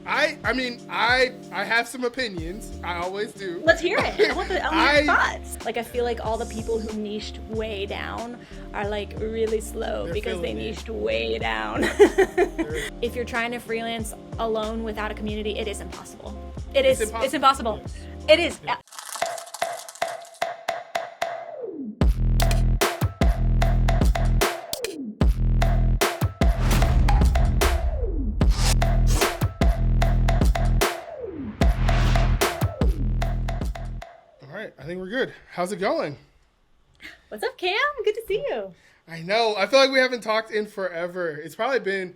I have some opinions. I always do. Let's hear it. I want your thoughts. Like, I feel like all the people who niched way down are like really slow because they niched way down. If you're trying to freelance alone without a community, it is impossible. It's impossible. Yes. It is. Yeah. I think we're good. How's it going? What's up, Cam? Good to see you. I know. I feel like we haven't talked in forever. It's probably been,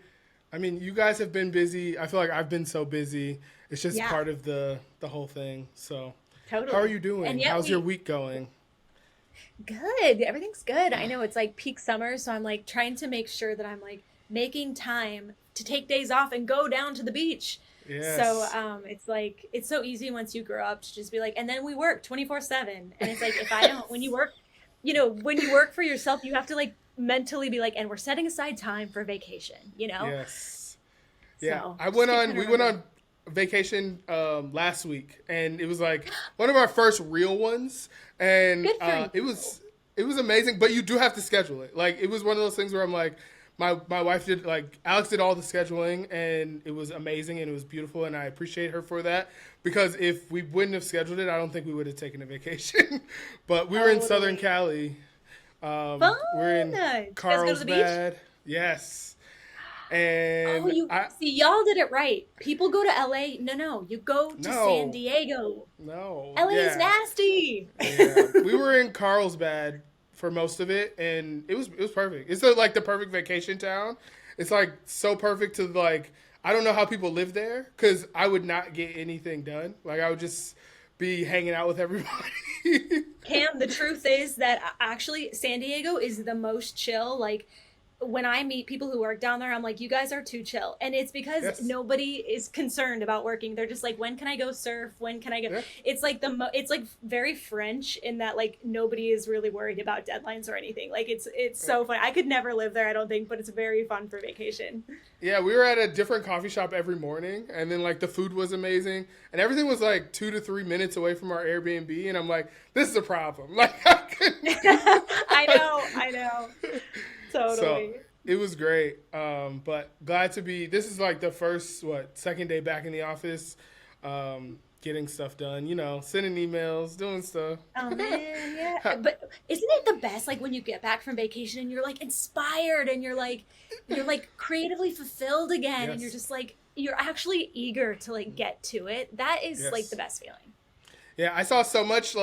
you guys have been busy. I feel like I've been so busy. It's just part of the whole thing. So, totally. How are you doing? How's your week going? Good. Everything's good. I know it's like peak summer, so I'm like trying to make sure that I'm like making time to take days off and go down to the beach. Yes. So it's like, it's so easy once you grow up to just be like, and then we work 24/7. And it's like, if I don't, when you work for yourself, you have to like mentally be like, and we're setting aside time for vacation, Yes. Yeah. So, we went on vacation last week, and it was like one of our first real ones. And it was amazing, but you do have to schedule it. Like, it was one of those things where I'm like, My wife did, Alex did all the scheduling, and it was amazing, and it was beautiful, and I appreciate her for that, because if we wouldn't have scheduled it, I don't think we would have taken a vacation. But we were in Southern Cali. We're in Carlsbad. Yes. And see, y'all did it right. People go to LA. No, you go to San Diego. No. LA is nasty. Yeah. We were in Carlsbad for most of it, and it was perfect. It's like the perfect vacation town. It's like so perfect to like, I don't know how people live there, because I would not get anything done. Like, I would just be hanging out with everybody. Cam, the truth is that actually San Diego is the most chill. Like, when I meet people who work down there, I'm like, you guys are too chill. And it's because nobody is concerned about working. They're just like, when can I go surf? When can I go? Yeah. It's like it's like very French in that, like, nobody is really worried about deadlines or anything. Like, it's so fun. I could never live there, I don't think, but it's very fun for vacation. Yeah, we were at a different coffee shop every morning, and then like the food was amazing, and everything was like 2 to 3 minutes away from our Airbnb, and I'm like, this is a problem. Like, I know. Totally. So it was great. But glad to be, this is like the first, second day back in the office, getting stuff done, sending emails, doing stuff. Oh man, yeah. But isn't it the best, like, when you get back from vacation and you're like inspired and you're like creatively fulfilled again, Yes. and you're just like, you're actually eager to like get to it. That is like the best feeling. Yeah, I saw so much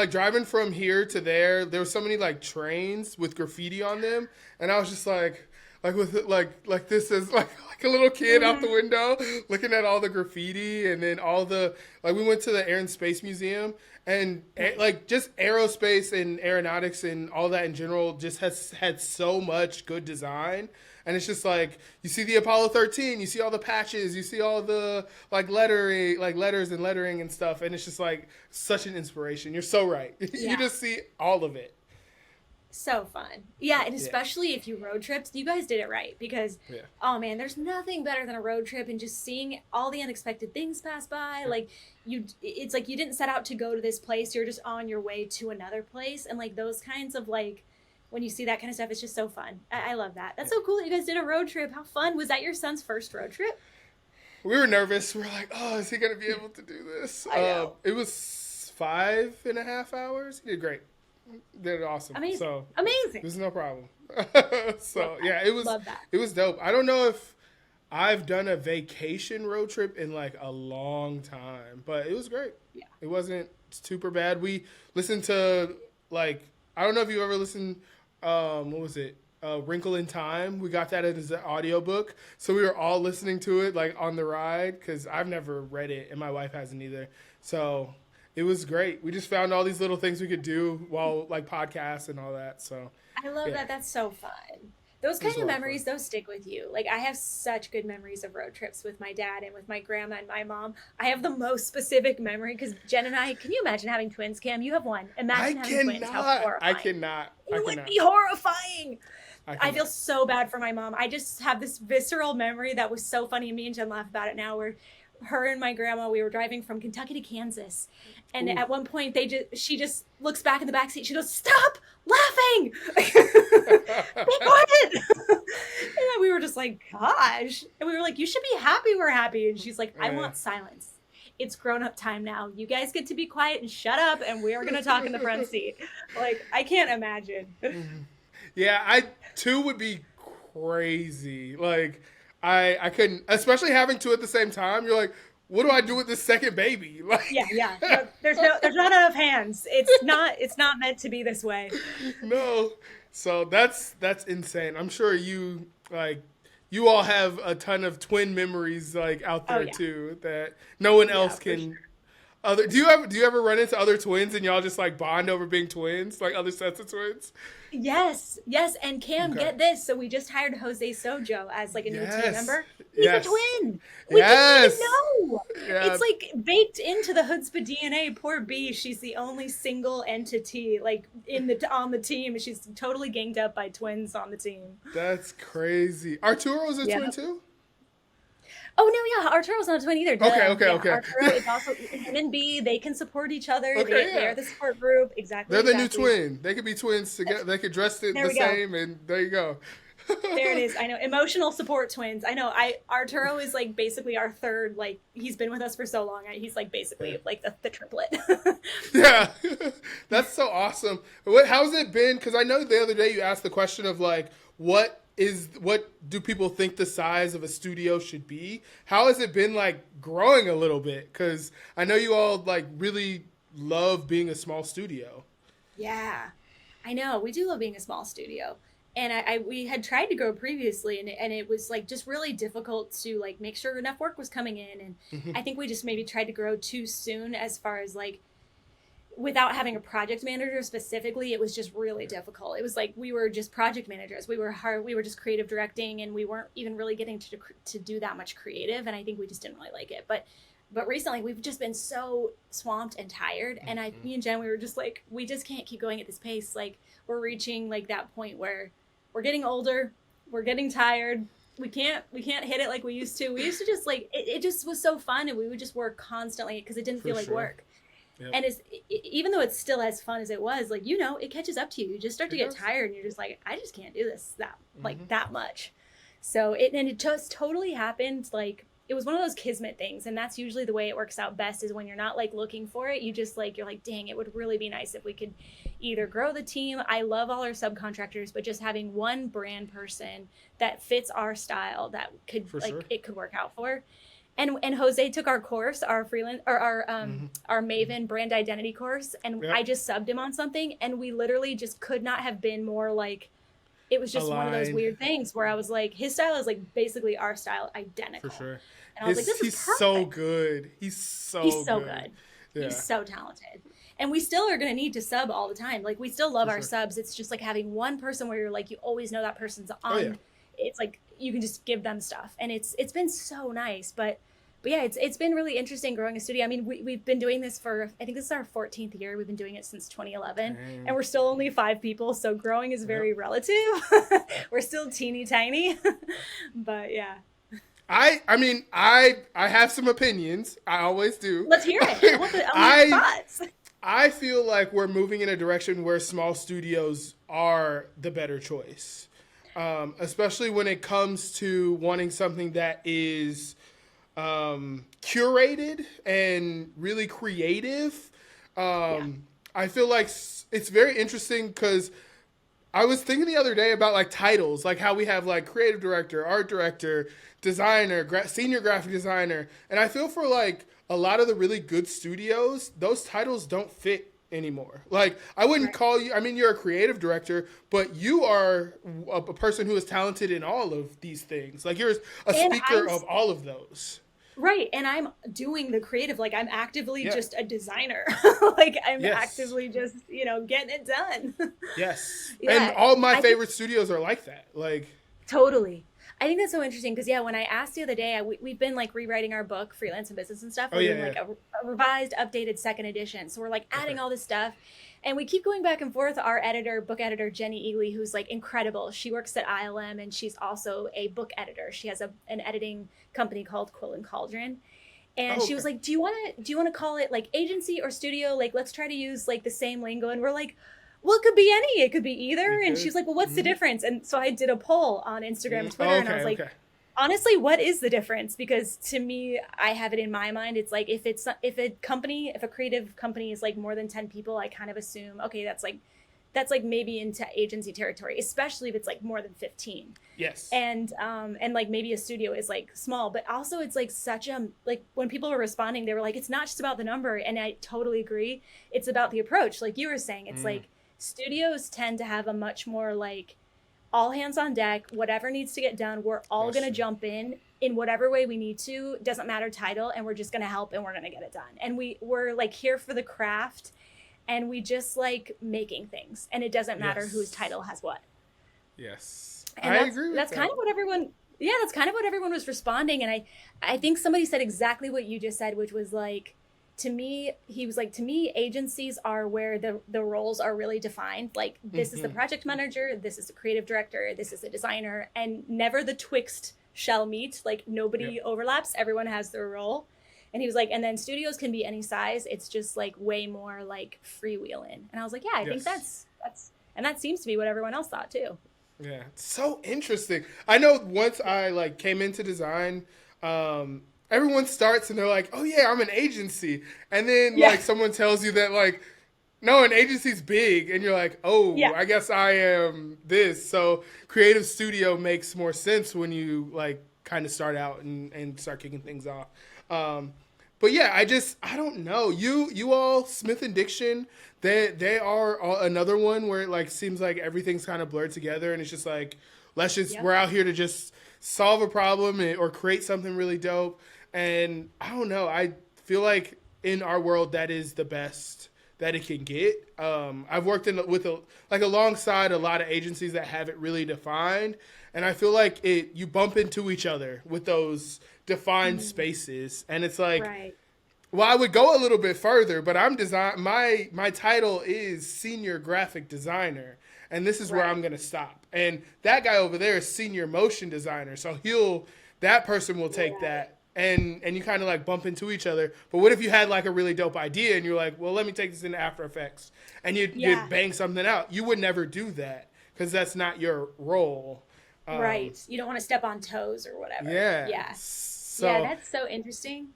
driving from here to there was so many like trains with graffiti on them, and I was just like this is like a little kid out the window looking at all the graffiti, and then all the, like, we went to the Air and Space Museum, and like just aerospace and aeronautics and all that in general just has had so much good design. And it's just like, you see the Apollo 13, you see all the patches, you see all the like lettering, like letters and lettering and stuff. And it's just like such an inspiration. You're so right. Yeah. You just see all of it. So fun. Yeah, and especially if you road trips, you guys did it right, because oh man, there's nothing better than a road trip and just seeing all the unexpected things pass by. Like, it's like you didn't set out to go to this place, you're just on your way to another place, and like those kinds of, like, when you see that kind of stuff, it's just so fun. I love that. That's so cool that you guys did a road trip. How fun. Was that your son's first road trip? We were nervous. We were like, oh, is he going to be able to do this? I know. It was 5.5 hours. He did great. Did awesome. Amazing. So amazing. It was no problem. So yeah, it was. Love that. It was dope. I don't know if I've done a vacation road trip in like a long time, but it was great. Yeah. It wasn't super bad. We listened to, like, I don't know if you ever listened. What was it? Wrinkle in Time. We got that as an audiobook, so we were all listening to it like on the ride, because I've never read it and my wife hasn't either. So it was great. We just found all these little things we could do while, like, podcasts and all that. So I love that. That's so fun. Those kind of memories, those stick with you. Like, I have such good memories of road trips with my dad and with my grandma and my mom. I have the most specific memory because Jen and I, can you imagine having twins, Cam? You have one. Imagine having twins. How horrifying. I cannot. It would be horrifying. I feel so bad for my mom. I just have this visceral memory that was so funny. Me and Jen laugh about it now, where her and my grandma, we were driving from Kentucky to Kansas. And at one point she just looks back in the backseat. She goes, "Stop laughing." Be quiet. And we were just like, gosh. And we were like, "You should be happy we're happy." And she's like, "I want silence. It's grown-up time now. You guys get to be quiet and shut up, and we're going to talk in the front seat." Like, I can't imagine. Yeah, I too would be crazy. Like, I couldn't, especially having two at the same time. You're like, what do I do with this second baby? Like, yeah. No, there's not enough hands. It's not meant to be this way. No. So that's insane. I'm sure you all have a ton of twin memories like out there too that no one else can. Sure. Do you ever run into other twins and y'all just like bond over being twins, like other sets of twins? Yes. And Cam, get this. So we just hired Jose Sojo as like a new team member. He's a twin. We didn't even know. Yeah. It's like baked into the Hoodzpah DNA. Poor B. She's the only single entity like on the team. She's totally ganged up by twins on the team. That's crazy. Arturo's a twin too? Oh, no, yeah. Arturo's not a twin either. Okay. Arturo is also, him and B, they can support each other. They're the support group. Exactly. They're the new twin. They could be twins together. They could dress the same, and there you go. There it is. I know. Emotional support twins. I know. Arturo is like basically our third, like, he's been with us for so long. He's like basically like the triplet. Yeah. That's so awesome. How's it been? Because I know the other day you asked the question of like, what do people think the size of a studio should be? How has it been like growing a little bit? Because I know you all like really love being a small studio. Yeah, I know. We do love being a small studio. And we had tried to grow previously and it was like just really difficult to like make sure enough work was coming in. And I think we just maybe tried to grow too soon as far as like, without having a project manager specifically, it was just really difficult. It was like we were just project managers. We were just creative directing, and we weren't even really getting to do that much creative. And I think we just didn't really like it. But recently, we've just been so swamped and tired. And me and Jen, we were just like, we just can't keep going at this pace. Like we're reaching like that point where we're getting older, we're getting tired. We can't hit it like we used to. We used to just like it just was so fun, and we would just work constantly because it didn't feel like work. Yep. And even though it's still as fun as it was, like, it catches up to you. You just start to get tired, and you're just like, I just can't do this that much. So it just totally happened. Like, it was one of those kismet things, and that's usually the way it works out best is when you're not like looking for it. You just like, you're like, dang, it would really be nice if we could either grow the team. I love all our subcontractors, but just having one brand person that fits our style that could it could work out for. And Jose took our course, our freelance or our Maven brand identity course, and I just subbed him on something, and we literally just could not have been more like, it was just one of those weird things where I was like, his style is like basically our style, identical. For sure. And I was like, this is perfect. So good. He's so good. Yeah. He's so talented. And we still are going to need to sub all the time. Like, we still love our subs. It's just like having one person where you're like, you always know that person's on. Oh, yeah. It's like you can just give them stuff, and it's been so nice. But yeah, it's been really interesting growing a studio. I mean, we've been doing this for, I think this is our 14th year. We've been doing it since 2011, and we're still only 5 people. So growing is very relative. We're still teeny tiny, but yeah. I mean, I have some opinions. I always do. Let's hear it. I want the thoughts. I feel like we're moving in a direction where small studios are the better choice, especially when it comes to wanting something that is curated and really creative. I feel like it's very interesting because I was thinking the other day about like titles, like how we have like creative director, art director, designer, senior graphic designer. And I feel for like a lot of the really good studios, those titles don't fit anymore. Like, I wouldn't call you, I mean, you're a creative director, but you are a person who is talented in all of these things. Like, you're a speaker of all of those. Right. And I'm doing the creative, like I'm actively just a designer. Like I'm actively just, getting it done. Yes. Yeah. And all my favorite studios are like that. Like, totally. I think that's so interesting because when I asked the other day, we've been like rewriting our book, Freelance and Business and stuff. Oh We're yeah, doing like yeah. a revised, updated second edition. So we're like Okay. adding all this stuff, and we keep going back and forth. Our editor, book editor Jenny Eagley, who's like incredible. She works at ILM and she's also a book editor. She has an editing company called Quill and Cauldron. And Oh, she okay. was like, "Do you want to call it like agency or studio? Like, let's try to use like the same lingo." And we're like, "Well, it could be any. It could be We either." And could. she's like, "Well, what's the Mm-hmm. difference?" And so I did a poll on Instagram and Twitter, Oh, and I okay, was like, okay. honestly, what is the difference? Because to me, I have it in my mind. It's like if a creative company is like more than 10 people, I kind of assume, okay, that's like maybe into agency territory, especially if it's like more than 15. Yes. And like maybe a studio is like small, but also it's like such a, like when people were responding, they were like, it's not just about the number. And I totally agree. It's about the approach. Like you were saying, it's Mm. like studios tend to have a much more like all hands on deck, whatever needs to get done, we're all That's going to true. jump in whatever way we need to, doesn't matter title, and we're just going to help and we're going to get it done. And we're like here for the craft, and we just like making things, and it doesn't matter whose Yes. title has what. Yes. And I that's agree with that's kind that. of what everyone, that's kind of what everyone was responding. And I think somebody said exactly what you just said, which was like, to me, he was like, to me, agencies are where the roles are really defined. Like, this is the Mm-hmm. project manager, this is the creative director, this is the designer, and never the twixt shall meet. Like, nobody Yep. overlaps, everyone has their role. And he was like, and then studios can be any size. It's just like way more like freewheeling. And I was like, yeah, I think Yes. and that seems to be what everyone else thought too. Yeah, it's so interesting. I know once I like came into design, everyone starts and they're like, "Oh yeah, I'm an agency," and then Yeah. like someone tells you that like, "No, an agency's big," and you're like, "Oh, Yeah. I guess I am this." So creative studio makes more sense when you like kind of start out and start kicking things off. Um, but yeah, I don't know. You all Smith and Diction, they are another one where it like seems like everything's kind of blurred together and it's just like Yep. we're out here to just solve a problem or create something really dope. And I don't know. I feel like in our world that is the best that it can get. I've worked alongside a lot of agencies that have it really defined, and I feel like you bump into each other with those defined Mm, spaces, and it's like, right. well, I would go a little bit further, but I'm design. My title is senior graphic designer, and this is where I'm Right. gonna stop. And that guy over there is senior motion designer, so that person will take Right. that, and you kind of like bump into each other. But what if you had like a really dope idea, and you're like, well, let me take this into After Effects, and you'd Yeah. bang something out. You would never do that because that's not your role. Um, Right. You don't want to step on toes or whatever. yeah. Yeah. Yeah, So that's so interesting.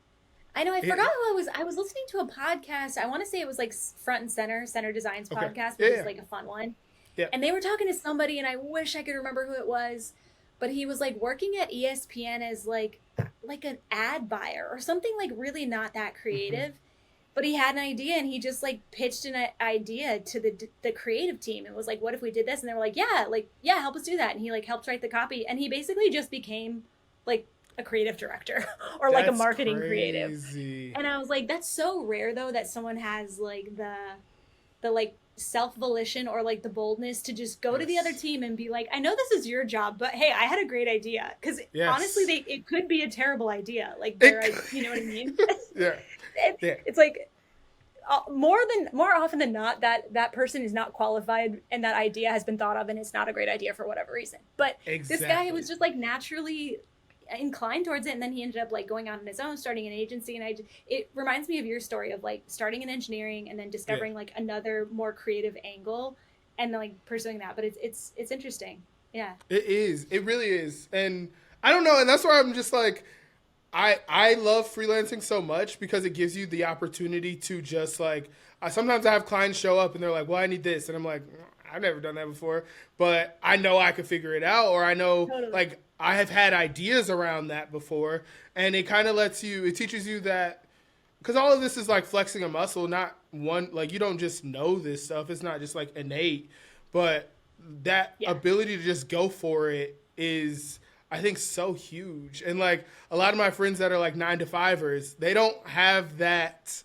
I know I it, forgot who I was listening to a podcast. I want to say it was like Front and Center Designs okay. podcast, Yeah. which is Yeah. like a fun one. Yeah. And they were talking to somebody and I wish I could remember who it was, but he was like working at ESPN as like an ad buyer or something like really not that Hmm. creative. But he had an idea and he just like pitched an idea to the creative team and was like, what if we did this? And they were like yeah, help us do that. And he like helped write the copy and he basically just became like a creative director or like a That's marketing creative. crazy. And I was like, that's so rare though that someone has like the like self volition or like the boldness to just go to the other Yes. team and be like, I know this is your job, but hey, I had a great idea. Because honestly, Yes. it could be a terrible idea. Like It, you know what I mean? yeah. Yeah. It's like more often than not that person is not qualified and that idea has been thought of and it's not a great idea for whatever reason. But this guy was Exactly. just like naturally inclined towards it, and then he ended up like going out on his own, starting an agency. And it reminds me of your story of like starting in engineering and then Yeah. discovering like another more creative angle and then like pursuing that. But it's interesting. Yeah. It is. It really is. And I don't know. And that's why I'm just like, I love freelancing so much because it gives you the opportunity to just like, sometimes I have clients show up and they're like, well, I need this. And I'm like, I've never done that before, but I know I could figure it out. Or I know Totally. like I have had ideas around that before. And it kind of it teaches you that, because all of this is like flexing a muscle, not one, like you don't just know this stuff. It's not just like innate, but that Yeah. ability to just go for it is, I think, so huge. And like a lot of my friends that are like 9 to 5ers, they don't have that,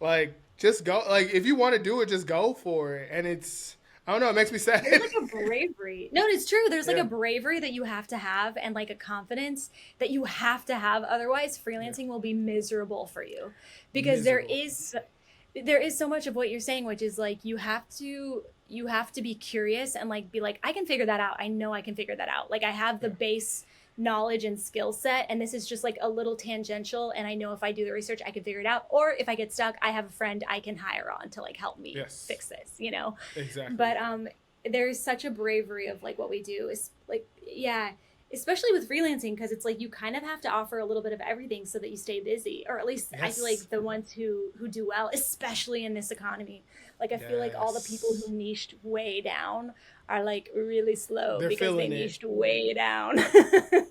like, just go, like if you want to do it, just go for it. And it's, I don't know. It makes me sad. There's like a bravery. No, it's true. There's like a Yeah. bravery that you have to have and like a confidence that you have to have. Otherwise, Yeah. freelancing will be miserable for you because Miserable. there is so much of what you're saying, which is like you have to be curious and like be like, I can figure that out. I know I can figure that out. Like I have the Yeah. base knowledge and skill set, and this is just like a little tangential, and I know if I do the research I can figure it out, or if I get stuck I have a friend I can hire on to like help me Yes. fix this, you know. Exactly. But there's such a bravery of like what we do is like, yeah, especially with freelancing, because it's like you kind of have to offer a little bit of everything so that you stay busy, or at least I feel Yes. like the ones who do well, especially in this economy, like I feel like all the people Yes. who niched way down are like really slow They're because they feeling it. niched way down.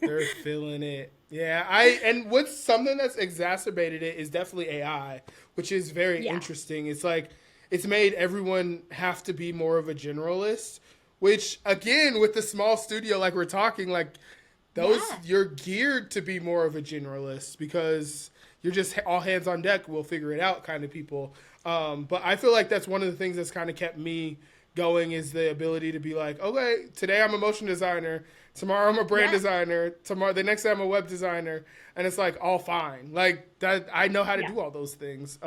They're feeling it. Yeah, I and what's something that's exacerbated it is definitely AI, which is very Yeah, interesting. It's like it's made everyone have to be more of a generalist, which again with the small studio like we're talking like those yeah, you're geared to be more of a generalist because you're just all hands on deck, we'll figure it out kind of people. But I feel like that's one of the things that's kind of kept me going is the ability to be like, okay, today I'm a motion designer, tomorrow I'm a brand yeah, designer, tomorrow the next day I'm a web designer, and it's like all fine. Like that, I know how to yeah. do all those things.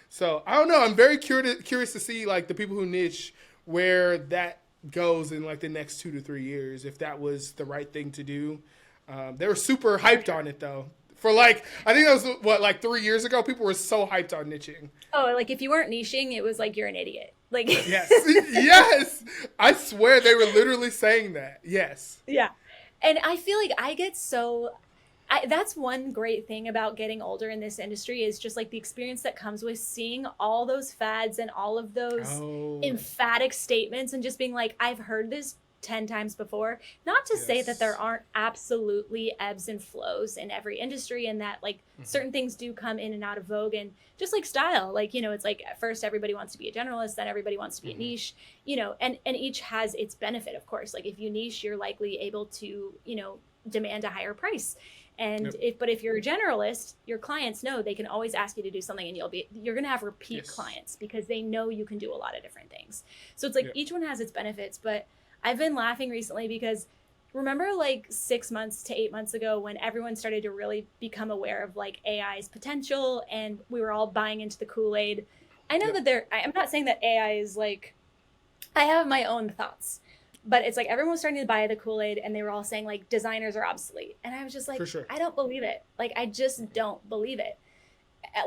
So I don't know. I'm very curious to see like the people who niche where that goes in like the next 2 to 3 years if that was the right thing to do. They were super For hyped on sure. it though. For like, I think that was what like 3 years ago. People were so hyped on niching. Oh, like if you weren't niching, it was like you're an idiot. Like Yes, yes. I swear they were literally saying that. Yes. yeah. And I feel like I get so that's one great thing about getting older in this industry is just like the experience that comes with seeing all those fads and all of those Oh, emphatic statements and just being like, I've heard this 10 times before. Not to say that there yes. aren't absolutely ebbs and flows in every industry and that like Hmm. certain things do come in and out of vogue. And just like style, like, you know, it's like at first everybody wants to be a generalist, then everybody wants to be a Hmm. niche, you know, and each has its benefit, of course. Like if you niche, you're likely able to, you know, demand a higher price. And Yep. if you're a generalist, your clients know they can always ask you to do something and you're going to have repeat Yes. clients because they know you can do a lot of different things. So it's like Yep. each one has its benefits, but I've been laughing recently because remember like 6 months to 8 months ago when everyone started to really become aware of like AI's potential and we were all buying into the Kool-Aid. I know Yep. that I'm not saying that AI is like, I have my own thoughts, but it's like everyone was starting to buy the Kool-Aid and they were all saying like designers are obsolete. And I was just For like, sure. I don't believe it. Like, I just don't believe it.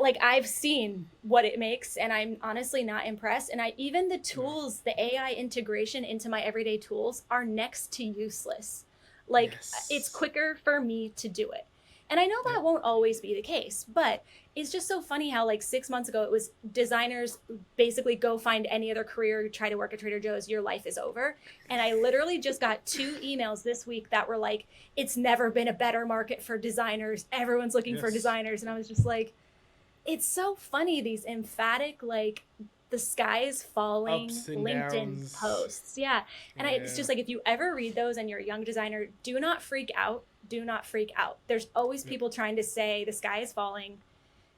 Like, I've seen what it makes and I'm honestly not impressed. And even the No. tools, the AI integration into my everyday tools are next to useless. Like, it's Yes. quicker for me to do it. And I know that Yep. won't always be the case, but it's just so funny how like 6 months ago it was designers basically go find any other career, try to work at Trader Joe's, your life is over. And I literally just got 2 emails this week that were like, it's never been a better market for designers, everyone's looking for Yes. designers. And I was just like, it's so funny, these emphatic like the sky is falling Ups and LinkedIn downs. posts. Yeah. And it's Yeah. just like if you ever read those and you're a young designer, do not freak out. Do not freak out. There's always Yep. people trying to say the sky is falling.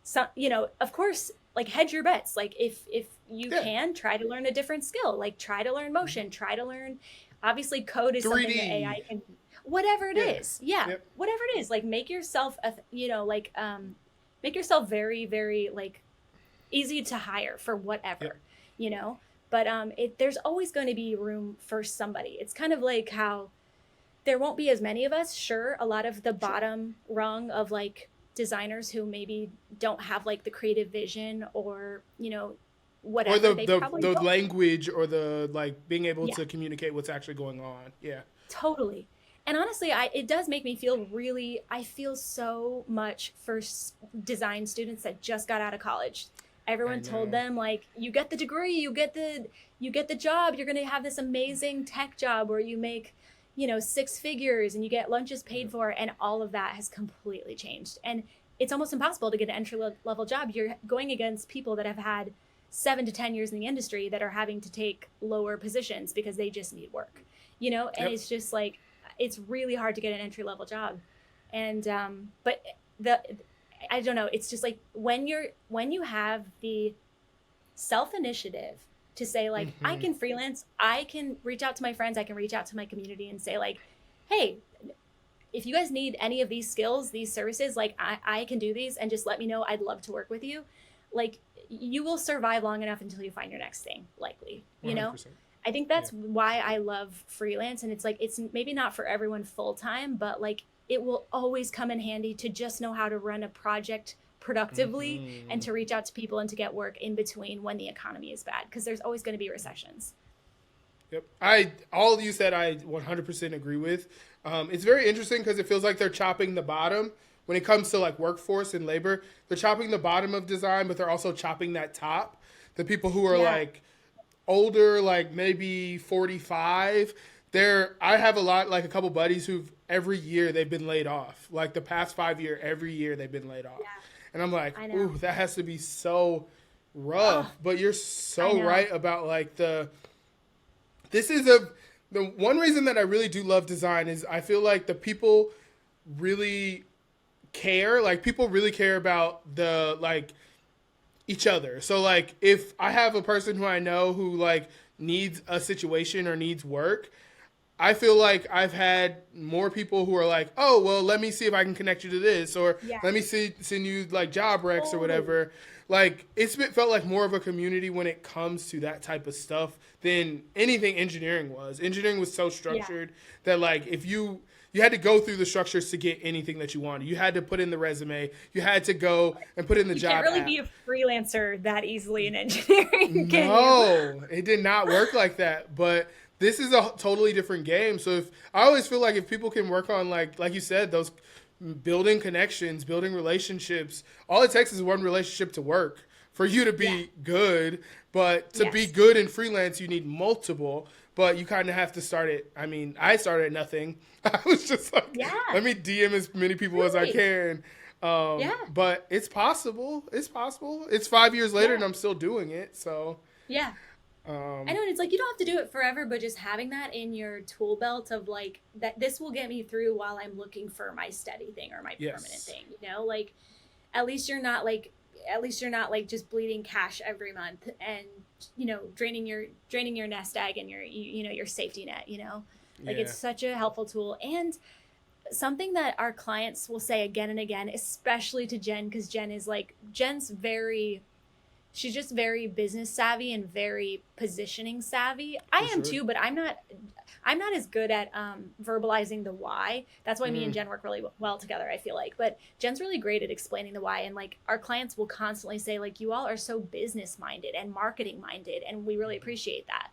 So, you know, of course, like hedge your bets. Like if you Yeah. can try to learn a different skill, like try to learn motion, try to learn, obviously code is something that 3D. AI can, whatever it Yeah. is. Yeah. Yep. Whatever it is, like make yourself, you know, like, make yourself very, very like easy to hire for Yep. whatever, you know. But there's always going to be room for somebody. It's kind of like how there won't be as many of us, sure, a lot of the Sure. bottom rung of like designers who maybe don't have like the creative vision or, you know, Or whatever, they probably the don't. language or the like being able Yeah, to communicate what's actually going on. Yeah. totally. And honestly, it does make me feel really, I feel so much for design students that just got out of college. I Everyone told know. them like, you get the degree, you get the job, you're going to have this amazing tech job where you make, you know, six figures and you get lunches paid Yep. for, and all of that has completely changed. And it's almost impossible to get an entry level job. You're going against people that have had 7 to 10 years in the industry that are having to take lower positions because they just need work, you know. And Yep. it's just like it's really hard to get an entry level job. And but the I don't know, it's just like when you have the self initiative to say like, I can freelance, I can reach out to my friends, I can reach out to my community and say like, hey, if you guys need any of these skills, these services, like I can do these, and just let me know. I'd love to work with you. Like, you will survive long enough until you find your next thing, likely, you 100%. Know? I think that's why I love freelance. And it's like, it's maybe not for everyone full time, but like it will always come in handy to just know how to run a project productively and to reach out to people and to get work in between when the economy is bad, because there's always going to be recessions. Yep. All you said, I 100% agree with. It's very interesting because it feels like they're chopping the bottom when it comes to like workforce and labor. They're chopping the bottom of design, but they're also chopping that top. The people who are like older, like maybe 45, I have a couple buddies who've every year they've been laid off. Like the past 5 years, every year they've been laid off. Yeah. And I'm like, ooh, that has to be so rough. But you're so right about like the one reason that I really do love design is I feel like the people really care. Like people really care about the like each other. So like if I have a person who I know who like needs a situation or needs work, I feel like I've had more people who are like, oh, well, let me see if I can connect you to this, or let me send you like job recs or whatever. Like felt like more of a community when it comes to that type of stuff than anything engineering was. Engineering was so structured that like if you had to go through the structures to get anything that you wanted. You had to put in the resume. You had to go and put in the job. You can't really be a freelancer that easily in engineering. No, it did not work like that. But this is a totally different game. So I always feel like if people can work on like you said, those building connections, building relationships, all it takes is one relationship to work for you to be good. But to be good in freelance, you need multiple. But you kind of have to start it. I mean, I started at nothing. I was just like, let me DM as many people as I can. But it's possible. It's possible. It's 5 years later and I'm still doing it. So I know, and it's like you don't have to do it forever, but just having that in your tool belt of like that, this will get me through while I'm looking for my steady thing or my permanent thing. You know, like at least you're not like just bleeding cash every month and draining your nest egg and your safety net. Like it's such a helpful tool, and something that our clients will say again and again, especially to Jen, because she's just very business savvy and very positioning savvy. I am too, but I'm not as good at verbalizing the why. That's why me and Jen work really well together, I feel like. But Jen's really great at explaining the why. And like our clients will constantly say like, you all are so business minded and marketing minded. And we really appreciate that.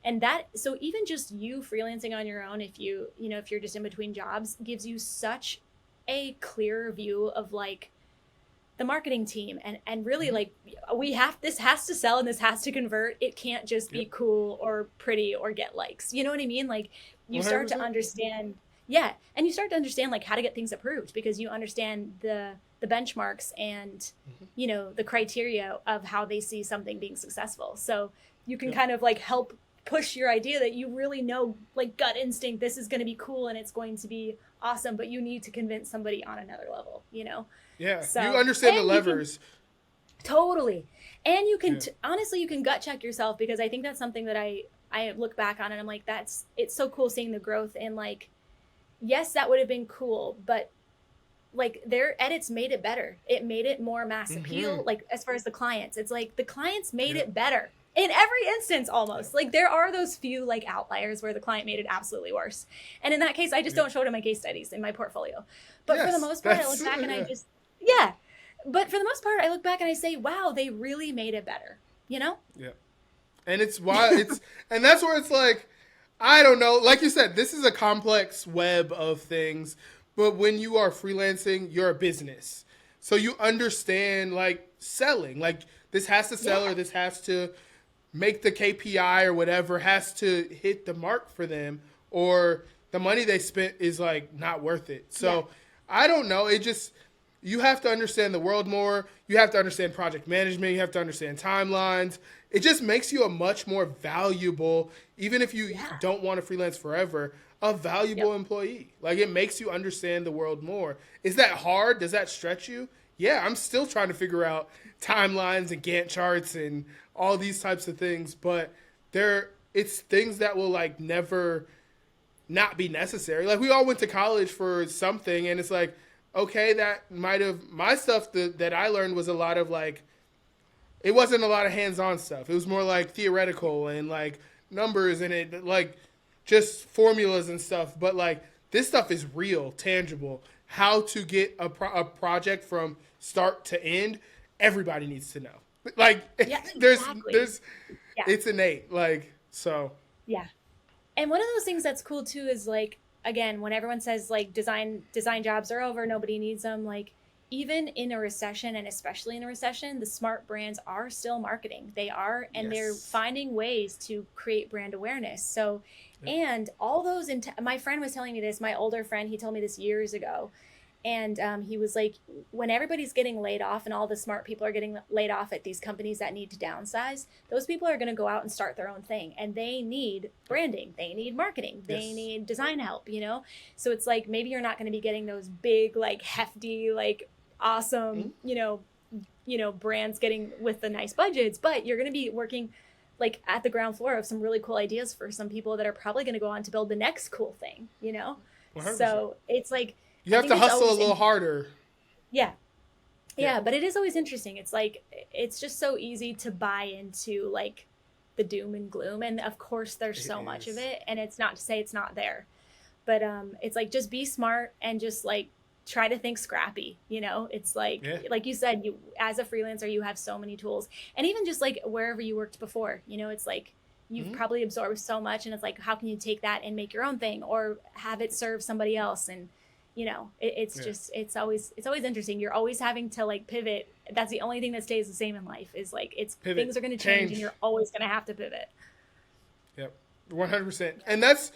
And so even just you freelancing on your own, if you're just in between jobs, gives you such a clearer view of like the marketing team and really like this has to sell and this has to convert. It can't just be cool or pretty or get likes. You know what I mean? Like you 100%. Start to understand, and you start to understand like how to get things approved because you understand the benchmarks and the criteria of how they see something being successful. So you can kind of like help push your idea that you really know, like gut instinct, this is going to be cool and it's going to be awesome, but you need to convince somebody on another level, Yeah, so, you understand the levers. Totally. And you can, honestly, you can gut check yourself because I think that's something that I look back on and I'm like, it's so cool seeing the growth in like, yes, that would have been cool, but like their edits made it better. It made it more mass appeal. Like as far as the clients, it's like the clients made it better. In every instance, almost. Like, there are those few, like, outliers where the client made it absolutely worse. And in that case, I just don't show it in my case studies in my portfolio. But for the most part, I look back and I just... Yeah. But for the most part, I look back and I say, wow, they really made it better. Yeah. And it's why and that's where it's like, I don't know. Like you said, this is a complex web of things. But when you are freelancing, you're a business. So you understand, like, selling. Like, this has to sell or this has to... make the KPI or whatever has to hit the mark for them or the money they spent is like not worth it. So I don't know. You have to understand the world more. You have to understand project management. You have to understand timelines. It just makes you a much more valuable, even if you don't want to freelance forever, a valuable employee. Like, it makes you understand the world more. Is that hard? Does that stretch you? Yeah, I'm still trying to figure out timelines and Gantt charts and all these types of things, but it's things that will like never not be necessary. Like, we all went to college for something, and it's like, okay, that might have, my stuff that I learned was a lot of like, it wasn't a lot of hands-on stuff. It was more like theoretical and like numbers and it like just formulas and stuff. But like, this stuff is real, tangible. How to get a project from start to end, everybody needs to know. Like, Yeah, there's exactly. it's innate. Like, so. Yeah. And one of those things that's cool too is like, again, when everyone says like design jobs are over, nobody needs them, like even in a recession, and especially in a recession, the smart brands are still marketing. They are, and they're finding ways to create brand awareness. So, and all those, my friend was telling me this, my older friend, he told me this years ago. And he was like, when everybody's getting laid off and all the smart people are getting laid off at these companies that need to downsize, those people are going to go out and start their own thing. And they need branding. They need marketing. They need design help, you know? So it's like, maybe you're not going to be getting those big, like hefty, like awesome, you know, brands getting with the nice budgets, but you're going to be working like at the ground floor of some really cool ideas for some people that are probably going to go on to build the next cool thing, you know? 100%. So it's like, you have to hustle a little harder. Yeah, but it is always interesting. It's like, it's just so easy to buy into like the doom and gloom. And of course there's so much of it, and it's not to say it's not there, but it's like, just be smart and just like try to think scrappy, you know? It's like, like you said, you as a freelancer, you have so many tools, and even just like wherever you worked before, you know, it's like, you've probably absorbed so much, and it's like, how can you take that and make your own thing or have it serve somebody else? And you know, it's always interesting. You're always having to like pivot. That's the only thing that stays the same in life, is like, pivot. Things are going to change, and you're always going to have to pivot. Yep. 100%. And that's,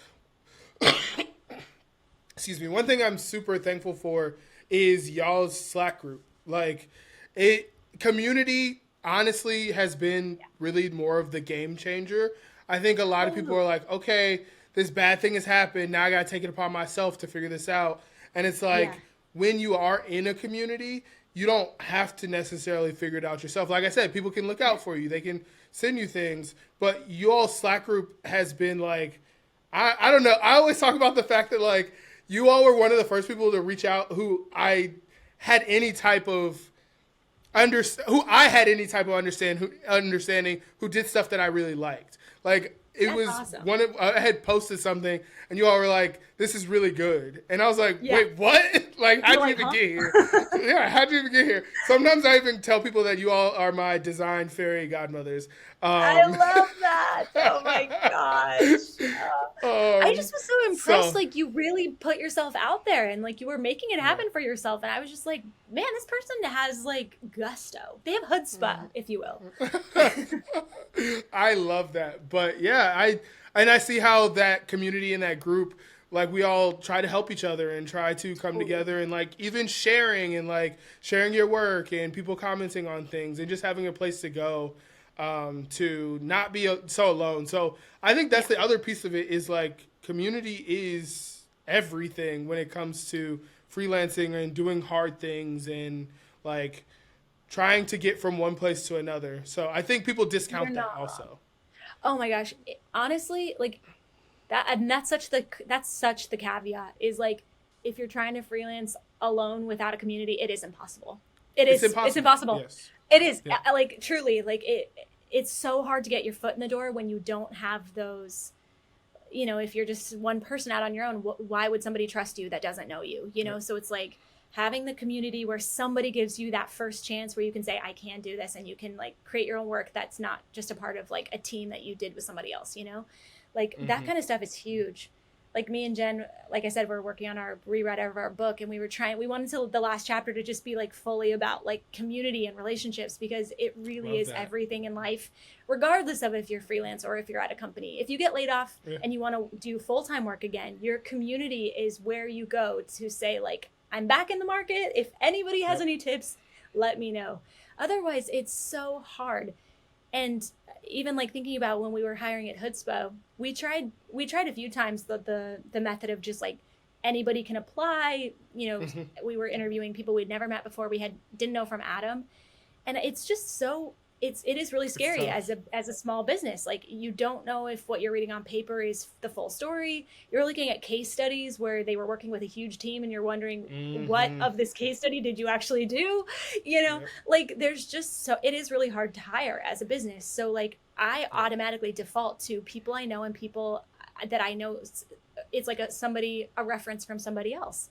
excuse me, one thing I'm super thankful for is y'all's Slack group. Like, community honestly has been really more of the game changer. I think a lot of people are like, okay, this bad thing has happened. Now I got to take it upon myself to figure this out. And it's like, when you are in a community, you don't have to necessarily figure it out yourself. Like I said, people can look out for you. They can send you things. But your Slack group has been like, I don't know. I always talk about the fact that like, you all were one of the first people to reach out who I had any type of understanding, who did stuff that I really liked. Like, it was awesome. I had posted something, and you all were like, "This is really good," and I was like, "Wait, what? Like, how'd you even get here?" How'd you even get here? Sometimes I even tell people that you all are my design fairy godmothers. I love that. Oh my gosh! I just was so impressed. Like, you really put yourself out there, and like, you were making it happen for yourself. And I was just like, man, this person has like gusto. They have chutzpah, if you will. I love that. But yeah, I see how that community and that group, like, we all try to help each other and try to come together, and like even sharing your work and people commenting on things and just having a place to go to not be so alone. So I think that's the other piece of it, is like, community is everything when it comes to freelancing and doing hard things and like trying to get from one place to another. So I think people discount that also. Oh my gosh. Honestly, like that, and that's such the caveat, is like, if you're trying to freelance alone without a community, it is impossible. It's impossible. Yes. It is. Yeah. Like, truly, like it's so hard to get your foot in the door when you don't have those, you know, if you're just one person out on your own, why would somebody trust you that doesn't know you, you know? So it's like, having the community where somebody gives you that first chance where you can say, I can do this, and you can like create your own work that's not just a part of like a team that you did with somebody else, you know? Like, that kind of stuff is huge. Like, me and Jen, like I said, we're working on our rewrite of our book, and we wanted the last chapter to just be like fully about like community and relationships, because it really is everything in life, regardless of if you're freelance or if you're at a company. If you get laid off and you want to do full-time work again, your community is where you go to say like, I'm back in the market. If anybody has any tips, let me know. Otherwise, it's so hard. And even like thinking about when we were hiring at Hoodzpah, we tried a few times the method of just like anybody can apply. You know, we were interviewing people we'd never met before. We didn't know from Adam, and it's just so it is really scary as a small business. Like, you don't know if what you're reading on paper is the full story. You're looking at case studies where they were working with a huge team, and you're wondering what of this case study did you actually do? You know, like there's just it is really hard to hire as a business. So like I automatically default to people I know and people that I know. It's like a reference from somebody else,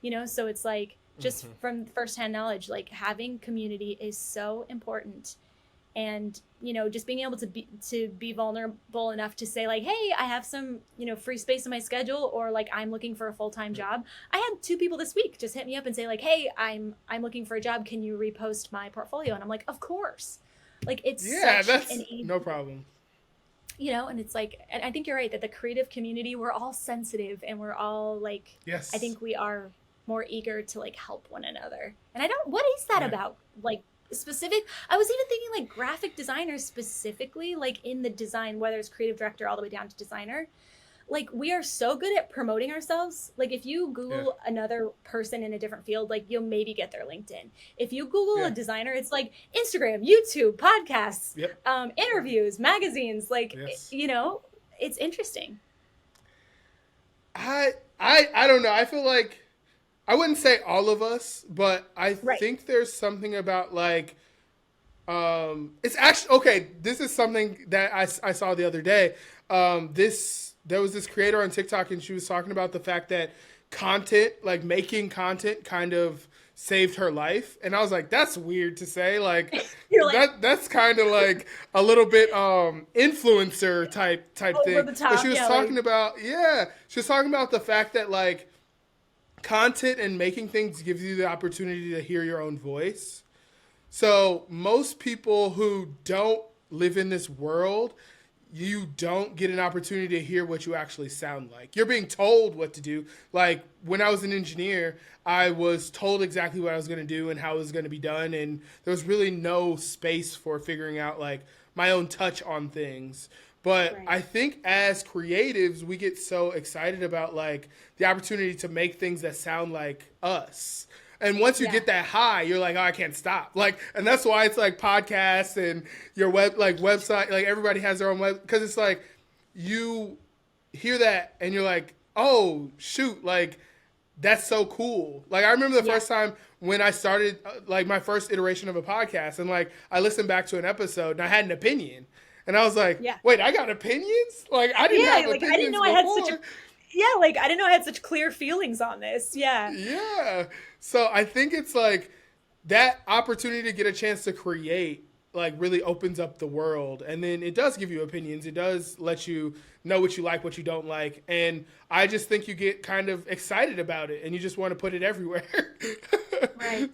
you know? So it's like just from firsthand knowledge, like having community is so important. And, you know, just being able to be vulnerable enough to say like, hey, I have some, you know, free space in my schedule, or like I'm looking for a full-time job. I had 2 people this week just hit me up and say like, hey, I'm looking for a job. Can you repost my portfolio? And I'm like, of course. Like it's that's no problem. You know, and it's like, and I think you're right that the creative community, we're all sensitive and we're all like, yes, I think we are more eager to like help one another. And what is that about? Like, specific, I was even thinking like graphic designers specifically, like in the design, whether it's creative director all the way down to designer, like we are so good at promoting ourselves. Like if you Google another person in a different field, like you'll maybe get their LinkedIn. If you Google a designer, it's like Instagram, YouTube, podcasts, interviews, magazines, like you know, it's interesting. I don't know. I feel like I wouldn't say all of us, but I think there's something about like, it's actually, okay, this is something that I saw the other day. There was this creator on TikTok, and she was talking about the fact that content, like making content kind of saved her life. And I was like, that's weird to say. Like, that's kind of like a little bit influencer type thing. But she was talking about, she was talking about the fact that like, content and making things gives you the opportunity to hear your own voice. So most people who don't live in this world, you don't get an opportunity to hear what you actually sound like. You're being told what to do. Like when I was an engineer, I was told exactly what I was going to do and how it was going to be done. And there was really no space for figuring out like my own touch on things. But I think as creatives, we get so excited about like the opportunity to make things that sound like us. And once you get that high, you're like, oh, I can't stop. Like, and that's why it's like podcasts and your website, like everybody has their own web, because it's like you hear that and you're like, oh shoot, like that's so cool. Like I remember the first time when I started like my first iteration of a podcast, and like I listened back to an episode and I had an opinion. And I was like, wait, I got opinions? Like, I didn't have opinions I didn't know before. I didn't know I had such clear feelings on this. Yeah. So I think it's like that opportunity to get a chance to create, like, really opens up the world. And then it does give you opinions. It does let you know what you like, what you don't like. And I just think you get kind of excited about it and you just want to put it everywhere. Right.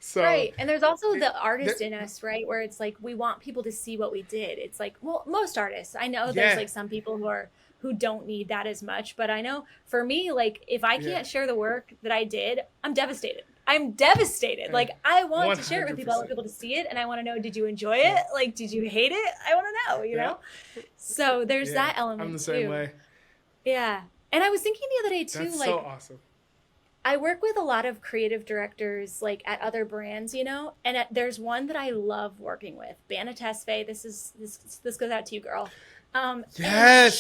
So, right. And there's also the artist in us, right? Where it's like, we want people to see what we did. It's like, well, most artists, I know there's like some people who don't need that as much, but I know for me, like if I can't share the work that I did, I'm devastated. Like I want 100%. To share it with people. I want people to see it. And I want to know, did you enjoy it? Like, did you hate it? I want to know, you know? So there's that element I'm the same way. Yeah. And I was thinking the other day too, that's like, so awesome. I work with a lot of creative directors, like at other brands, you know, and there's one that I love working with, Banna Tesfaye. This goes out to you, girl. Yes,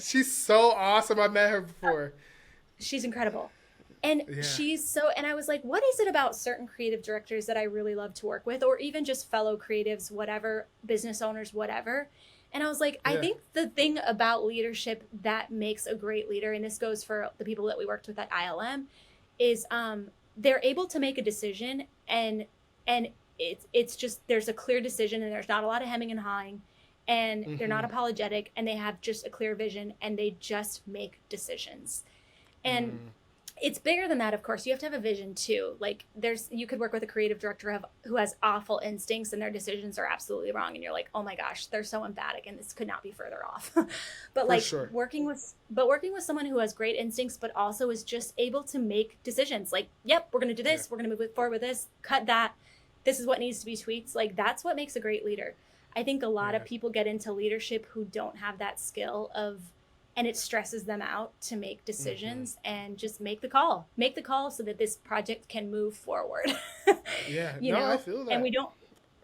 she's so awesome. I've met her before. She's incredible. And and I was like, what is it about certain creative directors that I really love to work with, or even just fellow creatives, whatever, business owners, whatever. And I was like, I think the thing about leadership that makes a great leader, and this goes for the people that we worked with at ILM, is they're able to make a decision and it's just, there's a clear decision and there's not a lot of hemming and hawing, and they're not apologetic, and they have just a clear vision and they just make decisions. And it's bigger than that, of course. You have to have a vision too. Like you could work with a creative director who has awful instincts and their decisions are absolutely wrong. And you're like, oh my gosh, they're so emphatic and this could not be further off. But like working with someone who has great instincts, but also is just able to make decisions. Like, yep, we're going to do this. We're going to move forward with this, cut that. This is what needs to be tweaked. Like that's what makes a great leader. I think a lot of people get into leadership who don't have that skill and it stresses them out to make decisions and just make the call so that this project can move forward. I feel that. And we don't,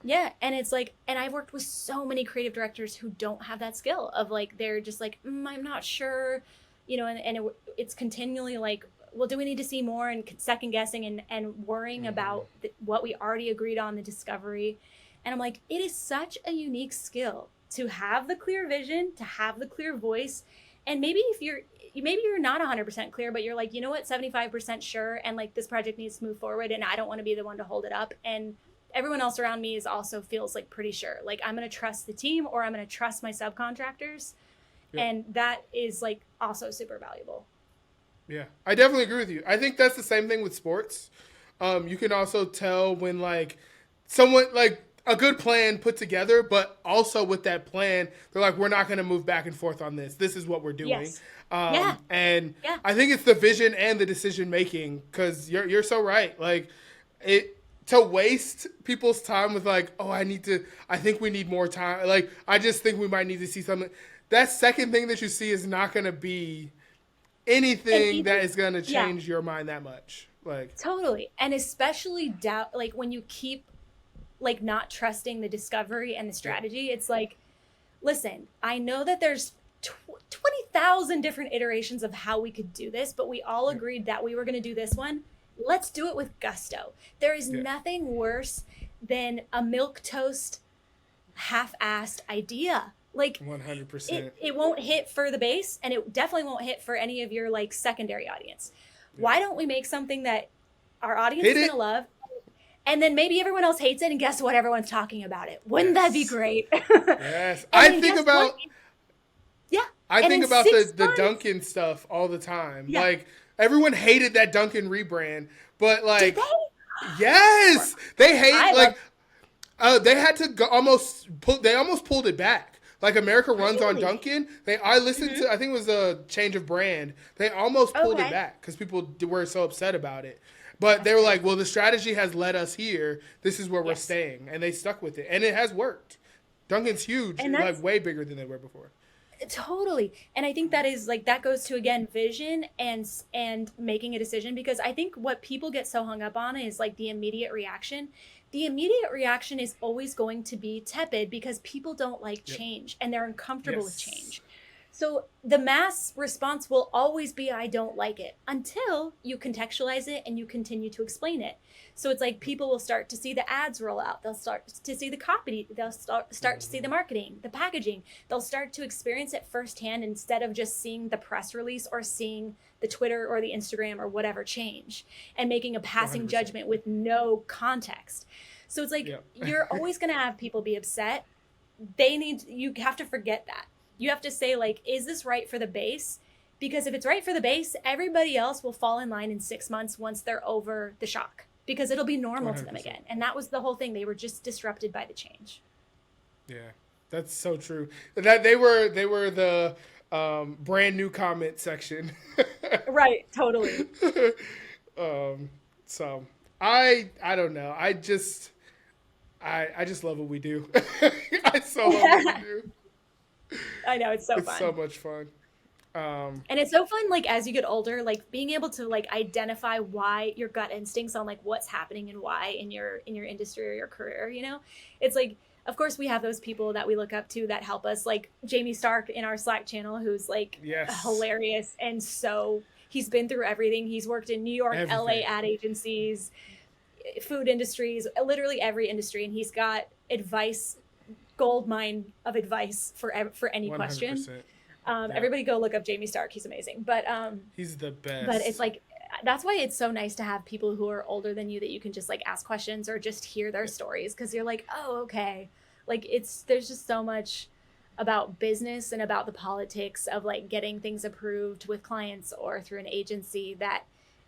yeah. And it's like, and I've worked with so many creative directors who don't have that skill of like, they're just like, I'm not sure, it's continually like, well, do we need to see more, and second guessing and worrying about what we already agreed on, the discovery. And I'm like, it is such a unique skill to have the clear vision, to have the clear voice. And maybe maybe you're not 100% clear, but you're like, you know what, 75% sure. And like, this project needs to move forward and I don't want to be the one to hold it up. And everyone else around me also feels like pretty sure. Like, I'm going to trust the team, or I'm going to trust my subcontractors. Yep. And that is like also super valuable. Yeah, I definitely agree with you. I think that's the same thing with sports. You can also tell when like someone like a good plan put together, but also with that plan, they're like, we're not going to move back and forth on this. This is what we're doing. Yes. And I think it's the vision and the decision making, because you're so right. Like to waste people's time with like, I think we need more time. Like, I just think we might need to see something. That second thing that you see is not going to be anything that is going to change your mind that much. Like, totally. And especially doubt, like when you keep like not trusting the discovery and the strategy, it's like, listen, I know that there's 20,000 different iterations of how we could do this, but we all agreed that we were going to do this one. Let's do it with gusto. There is nothing worse than a milquetoast half-assed idea. Like 100%. It won't hit for the base, and it definitely won't hit for any of your like secondary audience. Why don't we make something that our audience is going to love? And then maybe everyone else hates it, and guess what? Everyone's talking about it. Wouldn't that be great? Yes. I think about the Dunkin' stuff all the time. Yeah. Like, everyone hated that Dunkin' rebrand, but like, did they? Yes, they hate they had to go almost pulled it back. Like, America Runs on Dunkin'. I listened to, I think it was a change of brand. They almost pulled it back because people were so upset about it. But they were like, well, the strategy has led us here. This is where we're staying. And they stuck with it. And it has worked. Dunkin's huge, like way bigger than they were before. Totally. And I think that is like, that goes to, again, vision and making a decision, because I think what people get so hung up on is like the immediate reaction. The immediate reaction is always going to be tepid because people don't like change and they're uncomfortable with change. So the mass response will always be, I don't like it, until you contextualize it and you continue to explain it. So it's like people will start to see the ads roll out. They'll start to see the copy. They'll start to see the marketing, the packaging. They'll start to experience it firsthand instead of just seeing the press release or seeing the Twitter or the Instagram or whatever change and making a passing 100%. Judgment with no context. So it's like you're always going to have people be upset. You have to forget that. You have to say, like, is this right for the base? Because if it's right for the base, everybody else will fall in line in 6 months once they're over the shock, because it'll be normal 100%. To them again. And that was the whole thing. They were just disrupted by the change. Yeah, that's so true. That they were the brand new comment section. Right, totally. So I don't know. I just love what we do. I so love what we do. I know, it's fun. It's so much fun. And it's so fun, like, as you get older, like, being able to, like, identify why your gut instincts on, like, what's happening and why in your industry or your career, you know? It's like, of course, we have those people that we look up to that help us, like Jamie Stark in our Slack channel, who's, like, hilarious. And so he's been through everything. He's worked in New York, LA ad agencies, food industries, literally every industry. And he's got gold mine of advice for any 100%. Question. Everybody go look up Jamie Stark. He's amazing. But he's the best. But it's like, that's why it's so nice to have people who are older than you that you can just like ask questions or just hear their stories, because you're like, oh, okay. Like, there's just so much about business and about the politics of like getting things approved with clients or through an agency that